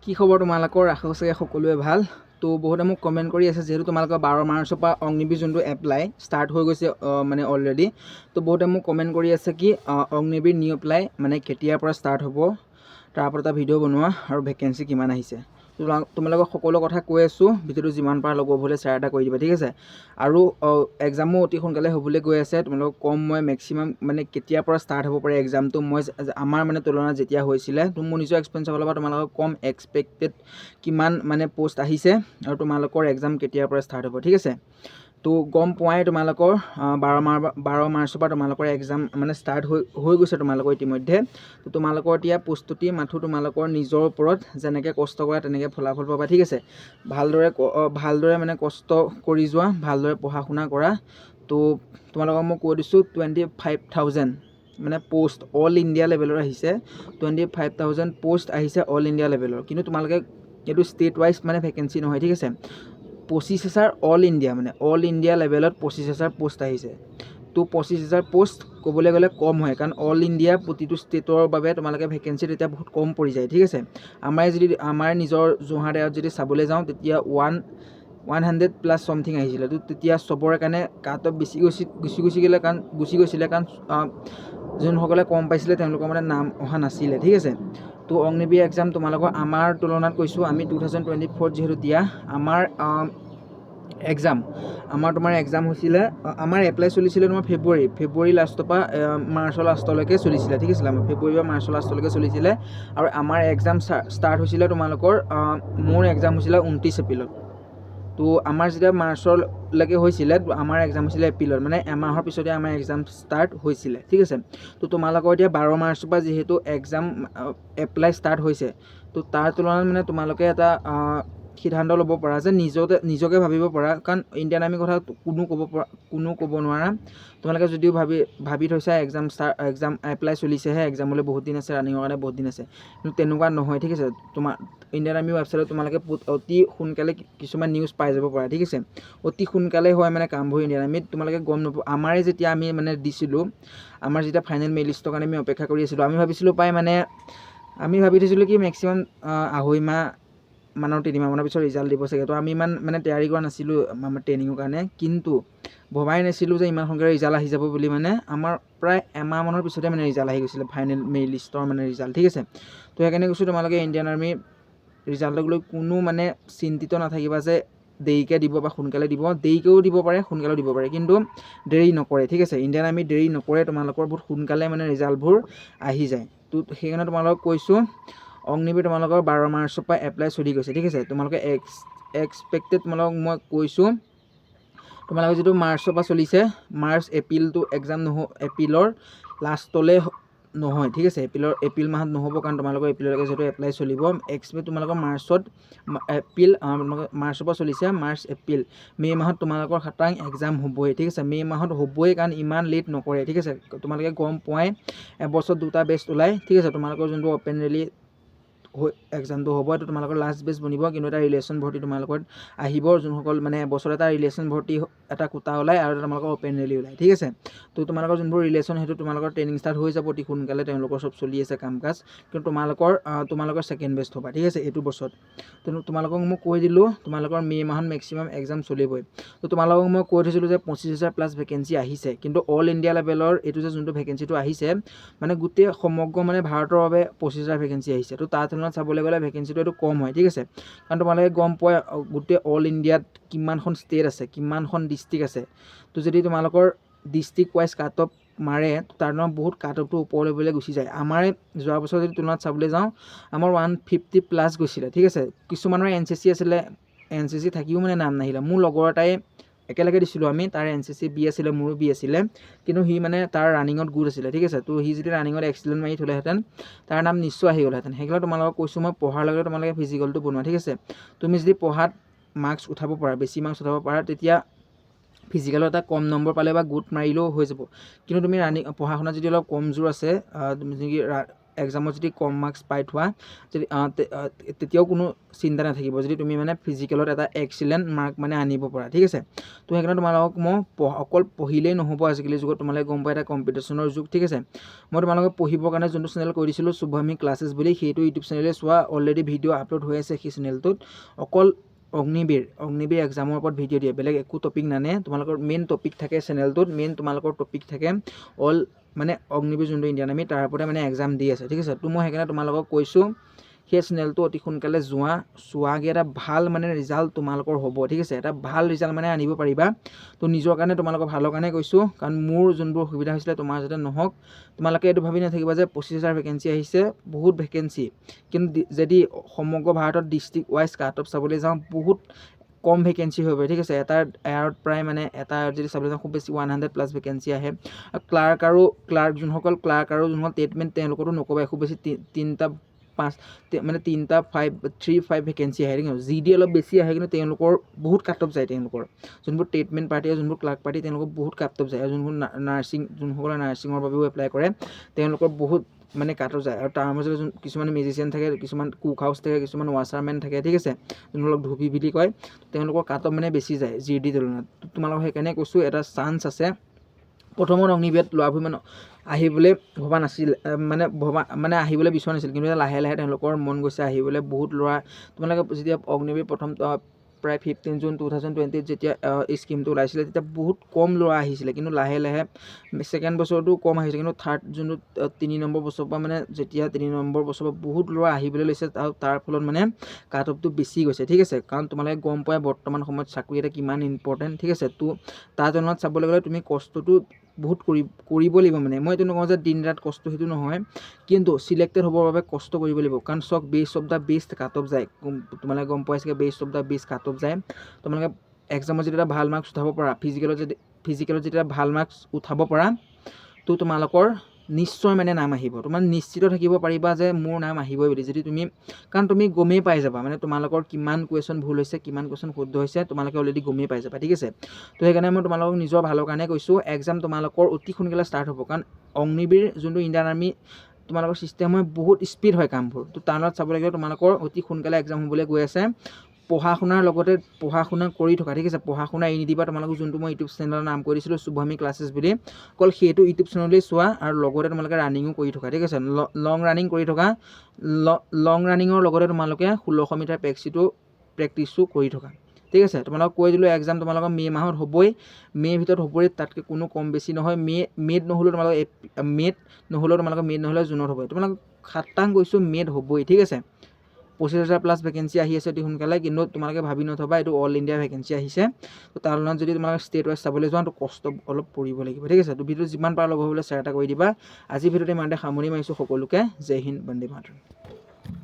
কি খবৰ তোমালোকৰ? আশা কৰিছে সকলোৱে ভাল। তো বহুতে মোক কমেণ্ট কৰি আছে যেহেতু তোমালোকৰ 12 মাৰ্চৰ পৰা অগ্নিবীৰ যোনটো এপ্লাই ষ্টাৰ্ট হৈ গৈছে মানে অলৰেডি। তো বহুতে মোক কমেণ্ট কৰি আছে কি অগ্নিবীৰ নিউ এপ্লাই মানে কেতিয়াৰ পৰা ষ্টাৰ্ট হ'ব, তাৰ ওপৰত এটা ভিডিঅ' বনোৱা আৰু ভেকেঞ্চি কিমান আহিছে। তোমালোকক সকলো কথা কৈ আছোঁ, ভিডিঅ'টো যিমান পাৰা লগৰবোৰে শ্বেয়াৰ এটা কৰি দিবা, ঠিক আছে। আৰু এক্সামো অতি সোনকালে হ'বলৈ গৈ আছে। তোমালোকক কম মই মেক্সিমাম মানে কেতিয়াৰ পৰা ষ্টাৰ্ট হ'ব পাৰে এক্সামটো মই আমাৰ মানে তুলনাত যেতিয়া হৈছিলে তো মোৰ নিজৰ এক্সপেৰিয়েঞ্চৰ ফালৰ পৰা তোমালোকক কম এক্সপেক্টেড কিমান মানে পোষ্ট আহিছে আৰু তোমালোকৰ এক্সাম কেতিয়াৰ পৰা ষ্টাৰ্ট হ'ব, ঠিক আছে। তো গম পোৱাই তোমালোকৰ 12 মাৰ্চৰ পৰা তোমালোকৰ এক্সাম মানে ষ্টাৰ্ট হৈ গৈছে তোমালোকৰ ইতিমধ্যে। তো তোমালোকৰ এতিয়া প্ৰস্তুতি মাথো তোমালোকৰ নিজৰ ওপৰত, যেনেকৈ কষ্ট কৰা তেনেকৈ ফলাফল পাবা, ঠিক আছে। ভালদৰে মানে কষ্ট কৰি যোৱা, ভালদৰে পঢ়া শুনা কৰা। তো তোমালোকক মই কৈ দিছোঁ 25,000 মানে পোষ্ট অল ইণ্ডিয়া লেভেলৰ আহিছে। 25,000 পোষ্ট আহিছে অল ইণ্ডিয়া লেভেলৰ, কিন্তু তোমালোকে এইটো ষ্টেট ৱাইজ মানে ভেকেঞ্চি নহয়, ঠিক আছে। 25,000 অল ইণ্ডিয়া মানে অল ইণ্ডিয়া লেভেলত 25,000 পোষ্ট আহিছে। তো 25,000 পোষ্ট ক'বলৈ গ'লে কম হয়, কাৰণ অল ইণ্ডিয়া প্ৰতিটো ষ্টেটৰ বাবে তোমালোকে ভেকেঞ্চি তেতিয়া বহুত কম পৰি যায়, ঠিক আছে। আমাৰ নিজৰ যোৰহাট এয়াৰত যদি চাবলৈ যাওঁ তেতিয়া 100+ চামথিং আহিছিলে। তো তেতিয়া চবৰে কাৰণে কাট অফ গুচি গৈছিলে কাৰণ যোনসকলে কম পাইছিলে তেওঁলোকৰ মানে নাম অহা নাছিলে, ঠিক আছে। তো অগ্নিবীৰ এক্সাম তোমালোকৰ আমাৰ তুলনাত কৈছোঁ, আমি 2024 যিহেতু দিয়া আমাৰ তোমাৰ এক্সাম হৈছিলে, আমাৰ এপ্লাই চলিছিলে তোমাৰ ফেব্ৰুৱাৰী লাষ্টৰ পৰা মাৰ্চৰ লাষ্টলৈকে চলিছিলে, ঠিক আছে। ফেব্ৰুৱাৰী বা মাৰ্চৰ লাষ্টলৈকে চলিছিলে আৰু আমাৰ এক্সাম ষ্টাৰ্ট হৈছিলে তোমালোকৰ মোৰ এক্সাম হৈছিলে 29 এপ্ৰিলত। তো আমাৰ যেতিয়া মাৰ্চলৈকে হৈছিলে আমাৰ এক্সাম হৈছিলে এপ্ৰিলত, মানে এমাহৰ পিছতে আমাৰ এক্সাম ষ্টাৰ্ট হৈছিলে, ঠিক আছে। তো তোমালোকৰ এতিয়া 12 মাৰ্চৰ পৰা যিহেতু এক্সাম এপ্লাই ষ্টাৰ্ট হৈছে, তো তাৰ তুলনাত মানে তোমালোকে এটা সিদ্ধান্ত ল'ব পৰা যে নিজকে ভাবিব পৰা, কাৰণ ইণ্ডিয়ান আৰ্মিৰ কথা কোনো ক'ব নোৱাৰা। তোমালোকে যদিও ভাবি থৈছা এক্সাম এপ্লাই চলিছেহে, এক্সামলৈ বহুত দিন আছে, ৰানিঙৰ কাৰণে বহুত দিন আছে, কিন্তু তেনেকুৱা নহয়, ঠিক আছে। তোমাৰ ইণ্ডিয়ান আৰ্মি ৱেবছাইটত তোমালোকে অতি সোনকালে কিছুমান নিউজ পাই যাব পাৰা, ঠিক আছে। অতি সোনকালে হয় মানে কামবোৰ ইণ্ডিয়ান আৰ্মিত, তোমালোকে গম নোপোৱা। আমাৰে যেতিয়া আমি মানে দিছিলোঁ, আমাৰ যেতিয়া ফাইনেল মেৰিট লিষ্টৰ কাৰণে আমি অপেক্ষা কৰি আছিলোঁ, আমি ভাবিছিলোঁ আমি ভাবি থৈছিলোঁ কি মেক্সিমাম 2.5 মাহ মানৰ 3 মাহমানৰ পিছত ৰিজাল্ট দিব চাগে। তো আমি ইমান মানে তৈয়াৰী কৰা নাছিলোঁ আমাৰ ট্ৰেইনিঙৰ কাৰণে, কিন্তু ভবাই নাছিলোঁ যে ইমান সোনকালে ৰিজাল্ট আহি যাব বুলি। মানে আমাৰ প্ৰায় এমাহমানৰ পিছতে মানে ৰিজাল্ট আহি গৈছিলে, ফাইনেল মেৰিট লিষ্টৰ মানে ৰিজাল্ট, ঠিক আছে। তো সেইকাৰণে কৈছোঁ তোমালোকে ইণ্ডিয়ান আৰ্মি ৰিজাল্টক লৈ কোনো মানে চিন্তিত নাথাকিবা যে দেৰিকৈ দিব বা সোনকালে দিব। দেৰিকৈও দিব পাৰে, সোনকালেও দিব পাৰে, কিন্তু দেৰি নকৰে, ঠিক আছে। ইণ্ডিয়ান আৰ্মি দেৰি নকৰে, তোমালোকৰ বহুত সোনকালে মানে ৰিজাল্টবোৰ আহি যায়। তো সেইকাৰণে তোমালোকক কৈছোঁ অগ্নিবীৰ তোমালোকৰ 12 মাৰ্চৰ পৰা এপ্লাই চলি গৈছে, ঠিক আছে। তোমালোকে এক্সপেক্টেড তোমালোকক মই কৈছোঁ, তোমালোকে যিটো মাৰ্চৰ পৰা চলিছে, এপ্ৰিলটো এক্সাম এপ্ৰিলৰ লাষ্টলৈ নহয়, ঠিক আছে। এপ্ৰিল মাহত নহ'ব, কাৰণ তোমালোকৰ এপ্ৰিললৈকে যিহেতু এপ্লাই চলিব। তোমালোকৰ মাৰ্চৰ পৰা চলিছে, মাৰ্চ এপ্ৰিল মে' মাহত তোমালোকৰ খাটাং এক্সাম হ'বই, ঠিক আছে। মে' মাহত হ'বই, কাৰণ ইমান লেট নকৰে, ঠিক আছে। তোমালোকে গম পোৱাই এবছৰত 2টা বেষ্ট ওলায়, ঠিক আছে। তোমালোকৰ যোনটো অপেন ৰেলী এক্সামটো হ'ব, এইটো তোমালোকৰ লাষ্ট বেষ্ট বনিব, কিন্তু এটা ৰিলেশ্যন ভৰ্তি তোমালোকৰ আহিব, যোনসকল মানে এবছৰত এটা ৰিলেশ্যন ভৰ্তি এটা কোটা ওলায় আৰু এটা তোমালোকৰ অপেন ৰেলী ওলায়, ঠিক আছে। তো তোমালোকৰ যোনবোৰ ৰিলেশ্যন সেইটো তোমালোকৰ ট্ৰেইনিং ষ্টাৰ্ট হৈ যাব অতি সোনকালে, তেওঁলোকৰ চব চলি আছে কাম কাজ, কিন্তু তোমালোকৰ ছেকেণ্ড বেষ্ট হ'বা, ঠিক আছে, এইটো বছৰত। তো তোমালোকক মই কৈ দিলোঁ তোমালোকৰ মে' মাহত মেক্সিমাম এক্সাম চলিবই। তো তোমালোকক মই কৈ থৈছিলোঁ যে 25,000+ ভেকেঞ্চি আহিছে, কিন্তু অল ইণ্ডিয়া লেভেলৰ এইটো যে যোনটো ভেকেঞ্চিটো আহিছে মানে গোটেই সমগ্ৰ মানে ভাৰতৰ বাবে 25,000 ভেকেঞ্চি আহিছে। তো তাৰ তুলনাত চাবলৈ গ'লে ভেকেঞ্চিটো এইটো কম হয়, ঠিক আছে। কাৰণ তোমালোকে গম পোৱা গোটেই অল ইণ্ডিয়াত কিমানখন ষ্টেট আছে, কিমানখন ডিষ্ট্ৰিক্ট আছে। তো যদি তোমালোকৰ ডিষ্ট্ৰিক্ট ৱাইজ কাট অফ মাৰে, তাৰ তুলনাত বহুত কাট অফটো ওপৰলৈ গুচি যায়। আমাৰ যোৱা বছৰ যদি তুলনাত চাবলৈ যাওঁ, আমাৰ 150+ গৈছিলে, ঠিক আছে। কিছুমানৰ NCC আছিলে, NCC থাকিও মানে নাম নাহিলে। মোৰ লগৰ এটাই একেলগে দিছিলোঁ আমি, তাৰ NCC বি আছিলে, মোৰো বি আছিলে, কিন্তু সি মানে তাৰ ৰানিঙত গুড আছিলে, ঠিক আছে। তো সি যদি ৰানিঙত এক্সিলেণ্ট মাৰি থ'লেহেঁতেন তাৰ নাম নিশ্চয় আহি গ'লহেঁতেন। সেইকাৰণে তোমালোকক কৈছোঁ মই পঢ়াৰ লগতে তোমালোকে ফিজিকেলটো বনোৱা, ঠিক আছে। তুমি যদি পঢ়াত মাৰ্কছ উঠাব পাৰা, বেছি মাৰ্কছ উঠাব পাৰা, তেতিয়া ফিজিকেলত এটা কম নম্বৰ পালে বা গোট মাৰিলেও হৈ যাব। কিন্তু তুমি পঢ়া শুনাত যদি অলপ কমজোৰ আছে, তুমি যদি এক্সামত যদি কম মাৰ্কছ পাই থোৱা যদি তেতিয়াও কোনো চিন্তা নাথাকিব যদি তুমি মানে ফিজিকেলত এটা এক্সিলেণ্ট মাৰ্ক মানে আনিব পৰা ঠিক আছে তো সেইকাৰণে তোমালোকক মই অকল পঢ়িলেই নহ'ব আজিকালি যুগত তোমালোকে গম পাই এটা কম্পিটিশ্যনৰ যুগ ঠিক আছে মই তোমালোকক পঢ়িবৰ কাৰণে যোনটো চেনেল কৈ দিছিলোঁ শুভমী ক্লাছেছ বুলি সেইটো ইউটিউব চেনেলে চোৱা অলৰেডি ভিডিঅ' আপলোড হৈ আছে সেই চেনেলটোত অকল অগ্নিবীৰ এক্সামৰ ওপৰত ভিডিঅ' দিয়ে বেলেগ একো টপিক নানে তোমালোকৰ মেইন টপিক থাকে চেনেলটোত মেইন তোমালোকৰ টপিক থাকে অল মানে অগ্নিবীৰ যোনটো ইণ্ডিয়ান আৰ্মি তাৰ ওপৰতে মানে এক্সাম দি আছে ঠিক আছে তো মই সেইকাৰণে তোমালোকক কৈছোঁ সেই চেনেলটো অতি সোনকালে চোৱাগে এটা ভাল মানে ৰিজাল্ট তোমালোকৰ হ'ব ঠিক আছে এটা ভাল ৰিজাল্ট মানে আনিব পাৰিবা তো নিজৰ কাৰণে তোমালোকৰ ভালৰ কাৰণে কৈছোঁ কাৰণ মোৰ যোনবোৰ সুবিধা হৈছিলে তোমাৰ যাতে নহওক তোমালোকে এইটো ভাবি নাথাকিবা যে 25,000 ভেকেঞ্চি আহিছে বহুত ভেকেঞ্চি কিন্তু যদি সমগ্ৰ ভাৰতত ডিষ্ট্ৰিক্ট ৱাইজ কাট অফ চাবলৈ যাওঁ বহুত কম ভেকেঞ্চি হৈ পৰে ঠিক আছে এটাৰ এয়াৰত প্ৰায় মানে এটা যদি চাবলৈ যাওঁ খুব বেছি 100+ ভেকেঞ্চি আহে ক্লাৰ্ক যোনসকল টেটমেণ্ট তেওঁলোকতো নক'বা খুব বেছি 3-5 ভেকেঞ্চি আহে ঠিক আছে জি ডি অলপ বেছি আহে কিন্তু তেওঁলোকৰ বহুত কাট অফ যায় তেওঁলোকৰ যোনবোৰ টেটমেণ্ট পাৰ্টি আৰু যোনবোৰ ক্লাৰ্ক পাৰ্টি তেওঁলোকৰ বহুত কাট অফ যায় আৰু যোনসকলে নাৰ্ছিঙৰ বাবেও এপ্লাই কৰে তেওঁলোকৰ বহুত মানে কাট অফ যায় আৰু তাৰ মাজতে কিছুমান মিউজিচিয়ান থাকে কিছুমান কুক হাউচ থাকে কিছুমান ৱাচাৰমেন থাকে ঠিক আছে যোনবিলাক ধুবি বুলি কয় তেওঁলোকৰ কাট অফ মানে বেছি যায় জি ডি তুলনাত তোমালোকক সেইকাৰণে কৈছোঁ এটা চান্স আছে প্ৰথমত অগ্নিবীৰত ল'ৰাবোৰ মানে আহিবলৈ ভবা নাছিল মানে আহিবলৈ বিচৰা নাছিল কিন্তু লাহে লাহে তেওঁলোকৰ মন গৈছে আহিবলৈ বহুত ল'ৰা তোমালোকে যেতিয়া অগ্নিবীৰ প্ৰথম প্ৰায় 15 জুন 2020 যেতিয়া এই স্কিমটো ওলাইছিলে তেতিয়া বহুত কম ল'ৰা আহিছিলে কিন্তু লাহে লাহে ছেকেণ্ড বছৰতো কম আহিছে কিন্তু থাৰ্ড যোনটো 3 নম্বৰ বছৰৰ পৰা মানে যেতিয়া 3 নম্বৰ বছৰৰ পৰা বহুত ল'ৰা আহিবলৈ লৈছে তাৰ ফলত মানে কাট অফটো বেছি গৈছে ঠিক আছে কাৰণ তোমালোকে গম পোৱা বৰ্তমান সময়ত চাকৰি এটা কিমান ইম্পৰ্টেণ্ট ঠিক আছে তো তাৰ তুলনাত চাবলৈ গ'লে তুমি কষ্টটো বহুত কৰিব লাগিব মানে মই এইটো নকওঁ যে দিন ৰাত কষ্ট সেইটো নহয় কিন্তু চিলেক্টেড হ'বৰ বাবে কষ্ট কৰিব লাগিব কাৰণ চক best of the best cut off যায় তোমালোকে গম পোৱাই চাগে best of the best cut off যায় তোমালোকে এক্সামত যদি এটা ভাল মাৰ্কছ উঠাব পাৰা ফিজিকেলত যেতিয়া ভাল মাৰ্কছ উঠাব পাৰা তো তোমালোকৰ নিশ্চয় মানে নাম আহিব তোমাৰ নিশ্চিত থাকিব পাৰিবা যে মোৰ নাম আহিবই বুলি যদি তুমি কাৰণ তুমি গমেই পাই যাবা মানে তোমালোকৰ কিমান কুৱেশ্যন ভুল হৈছে কিমান কুৱেশ্যন শুদ্ধ হৈছে তোমালোকে অলৰেডি গমেই পাই যাবা ঠিক আছে তো সেইকাৰণে মই তোমালোকক নিজৰ ভালৰ কাৰণে কৈছোঁ এক্সাম তোমালোকৰ অতি সোনকালে ষ্টাৰ্ট হ'ব কাৰণ অগ্নিবীৰ যোনটো ইণ্ডিয়ান আৰ্মি তোমালোকৰ ছিষ্টেম হয় বহুত স্পীড হয় কামবোৰ তো তাৰ লগত চাবলৈ গ'লে তোমালোকৰ অতি সোনকালে এক্সাম হ'বলৈ গৈ আছে পঢ়া শুনা কৰি থকা ঠিক আছে পঢ়া শুনা এৰি নিদিবা তোমালোকক যোনটো মই ইউটিউব চেনেলৰ নাম কৈ দিছিলোঁ শুভমী ক্লাছেছ বুলি অকল সেইটো ইউটিউব চেনেলেই চোৱা আৰু লগতে তোমালোকে ৰানিঙো কৰি থকা ঠিক আছে লং ৰানিং কৰি থকা লং ৰানিঙৰ লগতে তোমালোকে 1600 মিটাৰ প্ৰেক্টিছো কৰি থকা ঠিক আছে তোমালোকক কৈ দিলোঁ এক্সাম তোমালোকৰ মে' মাহত হ'বই মে'ৰ ভিতৰত হ'বই তাতকৈ কোনো কম বেছি নহয় মে'ত নহ'লেও তোমালোকৰ জুনত হ'ব তোমালোকক খাটাং কৈছোঁ মে'ত হ'বই ঠিক আছে 25,000+ ভেকেঞ্চি আহি আছে অতি সোনকালে কিন্তু তোমালোকে ভাবি নথবা এইটো অল ইণ্ডিয়া ভেকেঞ্চি আহিছে তো তাৰ তুলনাত যদি তোমালোকে ষ্টেট ৱাইজ চাবলৈ যোৱা তো কষ্ট অলপ পৰিব লাগিব ঠিক আছে তো ভিডিঅ' যিমান পাৰা লগ হ'বলৈ শ্বেয়াৰ এটা কৰি দিবা আজি ভিডিঅ'তে ইমানতে সামৰি মাৰিছোঁ সকলোকে জয় হিন্দ বন্দে মাতৰম